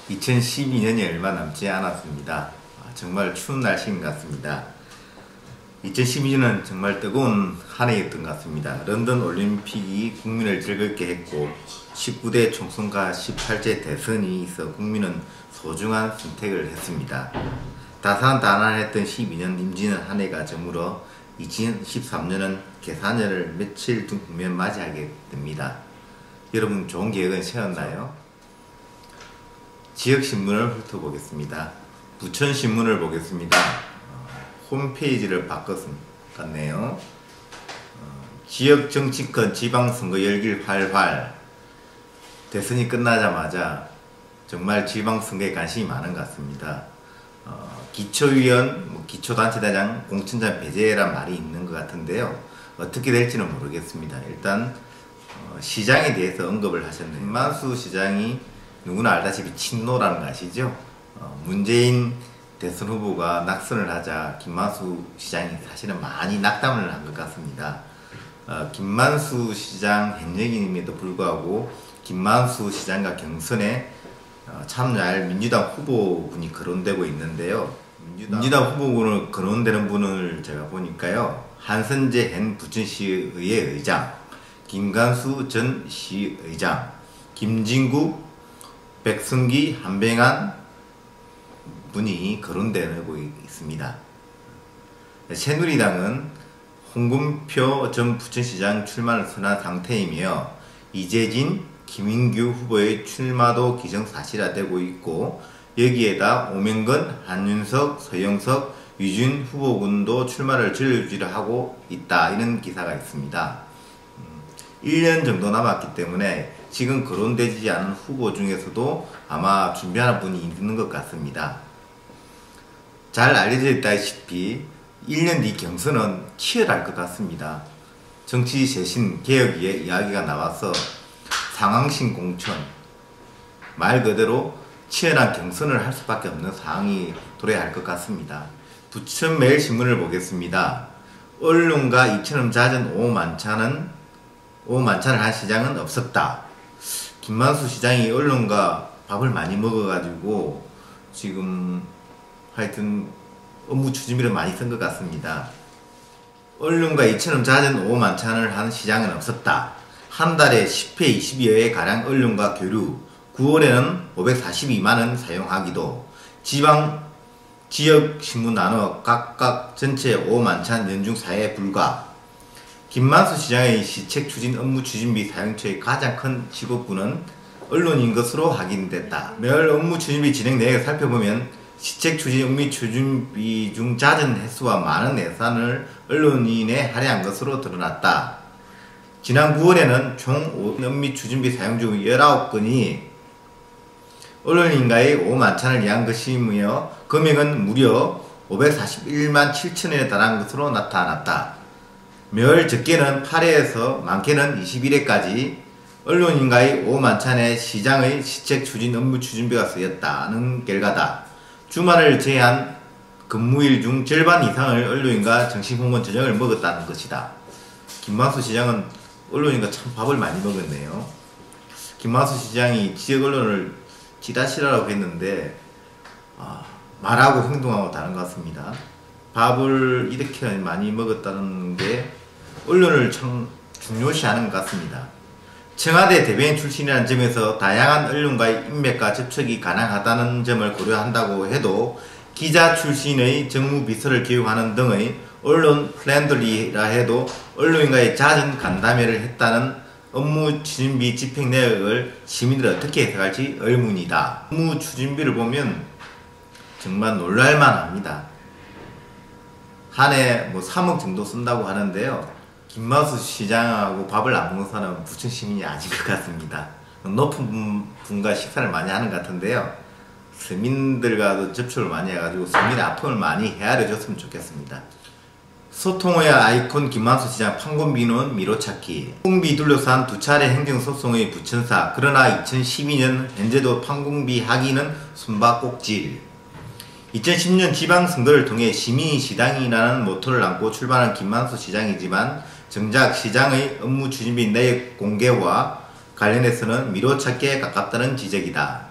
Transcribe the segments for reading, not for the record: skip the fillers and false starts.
2012년이 얼마 남지 않았습니다. 정말 추운 날씨인 것 같습니다. 2012년은 정말 뜨거운 한 해였던 것 같습니다. 런던 올림픽이 국민을 즐겁게 했고 19대 총선과 18제 대선이 있어 국민은 소중한 선택을 했습니다. 다산다난했던 12년 임진은 한 해가 저물어 2013년은 계산년을 며칠 후면 맞이하게 됩니다. 여러분 좋은 계획은 세웠나요? 지역신문을 훑어보겠습니다. 부천신문을 보겠습니다. 홈페이지를 바꿨네요. 지역정치권 지방선거 열길 활활. 대선이 끝나자마자 정말 지방선거에 관심이 많은 것 같습니다. 기초위원, 기초단체단장 공천자 배제란 말이 있는 것 같은데요. 어떻게 될지는 모르겠습니다. 일단 시장에 대해서 언급을 하셨네요. 김만수 시장이 누구나 알다시피 친노라는 거 아시죠? 문재인 대선 후보가 낙선을 하자 김만수 시장이 사실은 많이 낙담을 한 것 같습니다. 김만수 시장 현역임에도 불구하고 김만수 시장과 경선에 참여할 민주당 후보군이 거론되고 있는데요. 민주당 후보군을 거론되는 분을 제가 보니까요. 한선재 현 부천시의회 의장, 김관수 전 시의장, 김진구, 백승기, 한병안 분이 거론되고 있습니다. 새누리당은 홍준표 전 부천시장 출마를 선언한 상태이며 이재진, 김인규 후보의 출마도 기정사실화되고 있고 여기에다 오명건, 한윤석, 서영석, 유준 후보군도 출마를 전류지를 하고 있다. 이런 기사가 있습니다. 1년 정도 남았기 때문에 지금 거론되지 않은 후보 중에서도 아마 준비하는 분이 있는 것 같습니다. 잘 알려져 있다시피 1년 뒤 경선은 치열할 것 같습니다. 정치 쇄신 개혁의 이야기가 나와서 상황신 공천, 말 그대로 치열한 경선을 할 수밖에 없는 상황이 도래할 것 같습니다. 부천매일신문을 보겠습니다. 언론과 이처럼 잦은 오후 만찬을 한 시장은 없었다. 김만수 시장이 언론과 밥을 많이 먹어가지고 지금 하여튼 업무 추진비를 많이 쓴 것 같습니다. 언론과 이처럼 잦은 오후 만찬을 한 시장은 없었다. 한 달에 10회, 20여회 가량 언론과 교류, 9월에는 542만원 사용하기도, 지역 신문 나눠 각각 전체 오후 만찬 연중 사회 불가. 김만수 시장의 시책 추진 업무 추진비 사용처의 가장 큰 직업군은 언론인 것으로 확인됐다. 매월 업무 추진비 진행 내역을 살펴보면 시책 추진 업무 추진비 중 잦은 횟수와 많은 예산을 언론인에 할애한 것으로 드러났다. 지난 9월에는 총 업무 추진비 사용 중 19건이 언론인과의 오후 만찬을 위한 것이며 금액은 무려 541만 7천원에 달한 것으로 나타났다. 매월 적게는 8회에서 많게는 21회까지 언론인과의 오후 만찬에 시장의 시책 추진 업무 추진비가 쓰였다는 결과다. 주말을 제외한 근무일 중 절반 이상을 언론인과 정식공무원 저녁을 먹었다는 것이다. 김만수 시장은 언론인과 참 밥을 많이 먹었네요. 김만수 시장이 지역 언론을 지다시라고 했는데 말하고 행동하고 다른 것 같습니다. 밥을 이렇게 많이 먹었다는 게 언론을 참 중요시하는 것 같습니다. 청와대 대변인 출신이라는 점에서 다양한 언론과의 인맥과 접촉이 가능하다는 점을 고려한다고 해도 기자 출신의 정무비서를 기용하는 등의 언론 플랜들이라 해도 언론인과의 잦은 간담회를 했다는 업무 추진비 집행 내역을 시민들이 어떻게 해석할지 의문이다. 업무 추진비를 보면 정말 놀랄만 합니다. 한 해 3억 정도 쓴다고 하는데요. 김만수 시장하고 밥을 안 먹는 사람은 부천 시민이 아닌 것 같습니다. 높은 분과 식사를 많이 하는 것 같은데요. 서민들과도 접촉을 많이 해가지고 서민의 아픔을 많이 헤아려 줬으면 좋겠습니다. 소통의 아이콘 김만수 시장 판공비는 미로찾기. 판공비 둘러싼 두 차례 행정소송의 부천사. 그러나 2012년 현재도 판공비 하기는 숨바꼭질. 2010년 지방선거를 통해 시민이 시당이라는 모토를 안고 출발한 김만수 시장이지만 정작 시장의 업무 추진비 내역 공개와 관련해서는 미로찾기에 가깝다는 지적이다.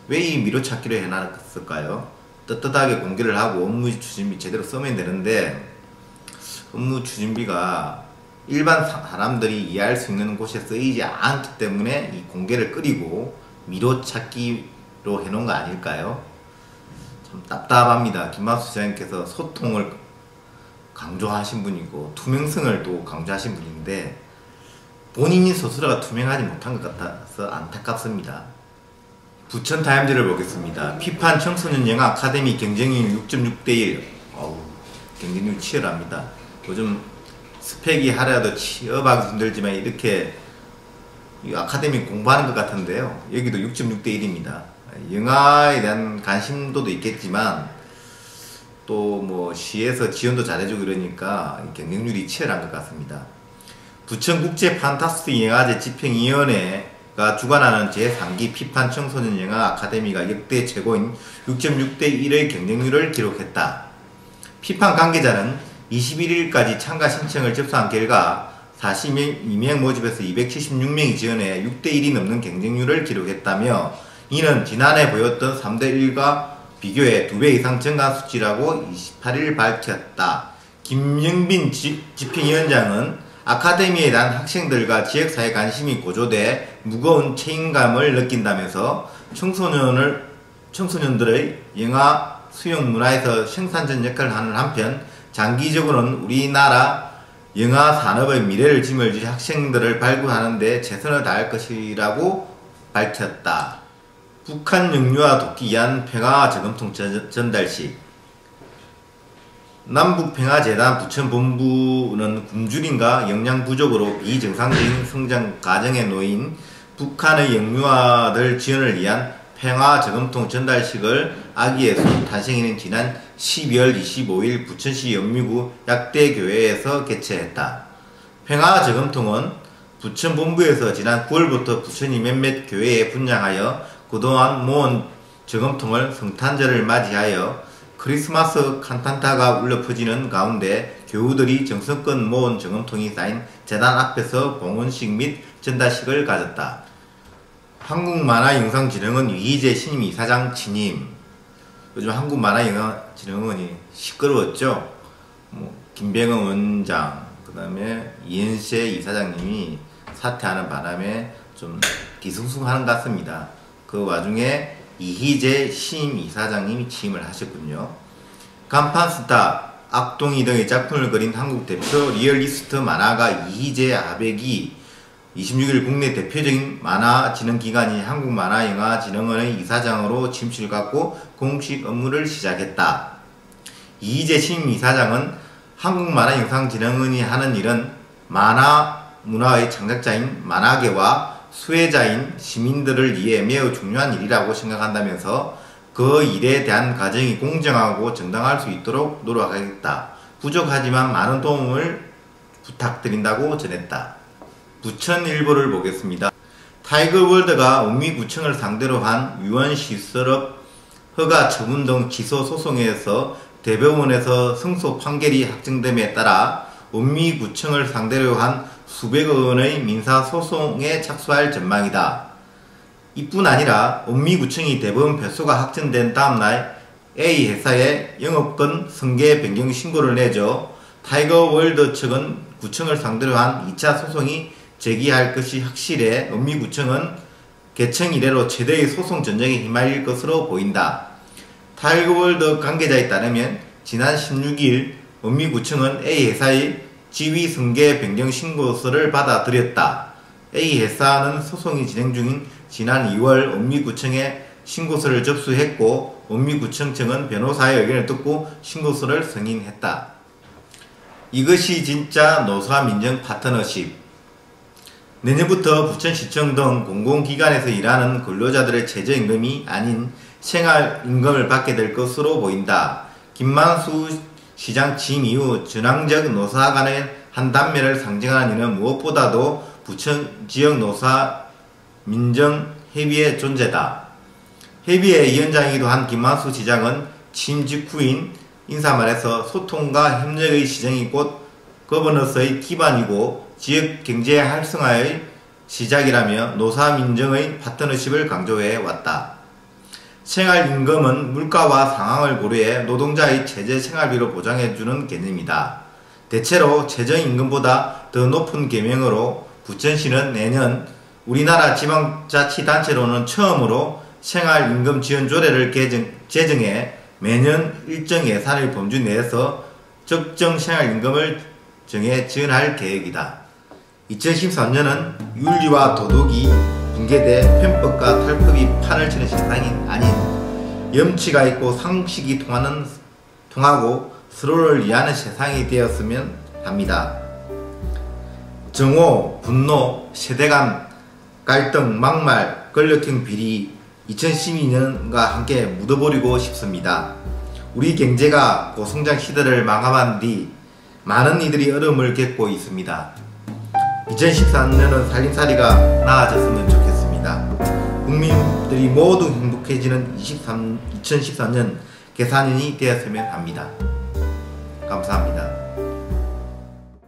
왜 이 미로찾기를 해놨을까요? 떳떳하게 공개를 하고 업무 추진비 제대로 쓰면 되는데, 업무 추진비가 일반 사람들이 이해할 수 있는 곳에 쓰이지 않기 때문에 이 공개를 끓이고 미로찾기로 해놓은 거 아닐까요? 참 답답합니다. 김만수 시장님께서 소통을 강조하신 분이고 투명성을 또 강조하신 분인데 본인이 스스로가 투명하지 못한 것 같아서 안타깝습니다. 부천 타임즈를 보겠습니다. 피판 청소년 영화 아카데미 경쟁률 6.6대1. 경쟁률 치열합니다. 요즘 스펙이 하려도 취업하기 힘들지만 이렇게 아카데미 공부하는 것 같은데요. 여기도 6.6대1입니다. 영화에 대한 관심도도 있겠지만 또 뭐 시에서 지원도 잘해주고 이러니까 경쟁률이 치열한 것 같습니다. 부천국제 판타스틱 영화제 집행위원회가 주관하는 제3기 피판 청소년 영화 아카데미가 역대 최고인 6.6대1의 경쟁률을 기록했다. 피판 관계자는 21일까지 참가 신청을 접수한 결과 42명 모집에서 276명이 지원해 6대1이 넘는 경쟁률을 기록했다며 이는 지난해 보였던 3대1과 비교해 2배 이상 증가한 수치라고 28일 밝혔다. 김영빈 집행위원장은 아카데미에 대한 학생들과 지역사회 관심이 고조돼 무거운 책임감을 느낀다면서 청소년들의 영화 수용 문화에서 생산적 역할을 하는 한편 장기적으로는 우리나라 영화 산업의 미래를 짊어질 학생들을 발굴하는 데 최선을 다할 것이라고 밝혔다. 북한 영유아 돕기 위한 평화 저금통 전달식. 남북평화재단 부천본부는 굶주림과 영양 부족으로 비정상적인 성장 과정에 놓인 북한의 영유아들 지원을 위한 평화 저금통 전달식을 아기예수 탄생일인 지난 12월 25일 부천시 영미구 약대교회에서 개최했다. 평화 저금통은 부천본부에서 지난 9월부터 부천이 몇몇 교회에 분양하여 그동안 모은 저금통을 성탄절을 맞이하여 크리스마스 칸탄타가 울려 퍼지는 가운데 교우들이 정성껏 모은 저금통이 쌓인 재단 앞에서 봉헌식 및 전달식을 가졌다. 한국만화영상진흥원 이희재 신임 이사장 취임. 요즘 한국만화영상진흥원이 시끄러웠죠. 김병헌 원장, 그 다음에 이현세 이사장님이 사퇴하는 바람에 좀 뒤숭숭하는 것 같습니다. 그 와중에 이희재 신임 이사장님이 취임을 하셨군요. 간판스타, 악동이 등의 작품을 그린 한국 대표 리얼리스트 만화가 이희재 아백이 26일 국내 대표적인 만화진흥기관인 한국만화영화진흥원의 이사장으로 짐실을 갖고 공식 업무를 시작했다. 이희재 신임 이사장은 한국만화영상진흥원이 하는 일은 만화 문화의 창작자인 만화계와 수혜자인 시민들을 위해 매우 중요한 일이라고 생각한다면서 그 일에 대한 과정이 공정하고 정당할 수 있도록 노력하겠다. 부족하지만 많은 도움을 부탁드린다고 전했다. 부천일보를 보겠습니다. 타이거월드가 읍미구청을 상대로 한 유언시설업 허가 처분 등 기소 소송에서 대법원에서 승소 판결이 확정됨에 따라 읍미구청을 상대로 한 수백억 원의 민사소송에 착수할 전망이다. 이뿐 아니라 읍미구청이 대법원 패소가 확정된 다음날 A 회사에 영업권 승계 변경 신고를 내줘 타이거월드 측은 구청을 상대로 한 2차 소송이 제기할 것이 확실해 읍미구청은 개청 이래로 최대의 소송 전쟁에 휘말릴 것으로 보인다. 타이거월드 관계자에 따르면 지난 16일 읍미구청은 A 회사의 지위 승계 변경 신고서를 받아들였다. A 회사는 소송이 진행 중인 지난 2월 읍미구청에 신고서를 접수했고 읍미구청청은 변호사의 의견을 듣고 신고서를 승인했다. 이것이 진짜 노사민정 파트너십. 내년부터 부천시청 등 공공기관에서 일하는 근로자들의 최저임금이 아닌 생활임금을 받게 될 것으로 보인다. 김만수 시장 취임 이후 전황적 노사 간의 한 단면을 상징하는 이는 무엇보다도 부천 지역 노사 민정협의회 존재다. 협의회 위원장이기도 한 김만수 시장은 취임 직후인 인사말에서 소통과 협력의 시정이 곧 거버넌스의 기반이고 지역 경제 활성화의 시작이라며 노사 민정의 파트너십을 강조해 왔다. 생활임금은 물가와 상황을 고려해 노동자의 최저 생활비를 보장해주는 개념이다. 대체로 최저임금보다 더 높은 계명으로 부천시는 내년 우리나라 지방자치단체로는 처음으로 생활임금 지원조례를 제정해 매년 일정 예산의 범주 내에서 적정 생활임금을 정해 지원할 계획이다. 2013년은 윤리와 도덕이 붕괴돼 편법과 탈법이 판을 치는 세상이 아닌 염치가 있고 상식이 통하고 서로를 이해하는 세상이 되었으면 합니다. 정오, 분노, 세대간 갈등, 막말, 권력형 비리 2012년과 함께 묻어버리고 싶습니다. 우리 경제가 고성장 시대를 마감한 뒤 많은 이들이 어려움을 겪고 있습니다. 2013년은 살림살이가 나아졌으면 좋겠습니다. 국민들이 모두 행복해지는 2013년 개산년이 되었으면 합니다. 감사합니다.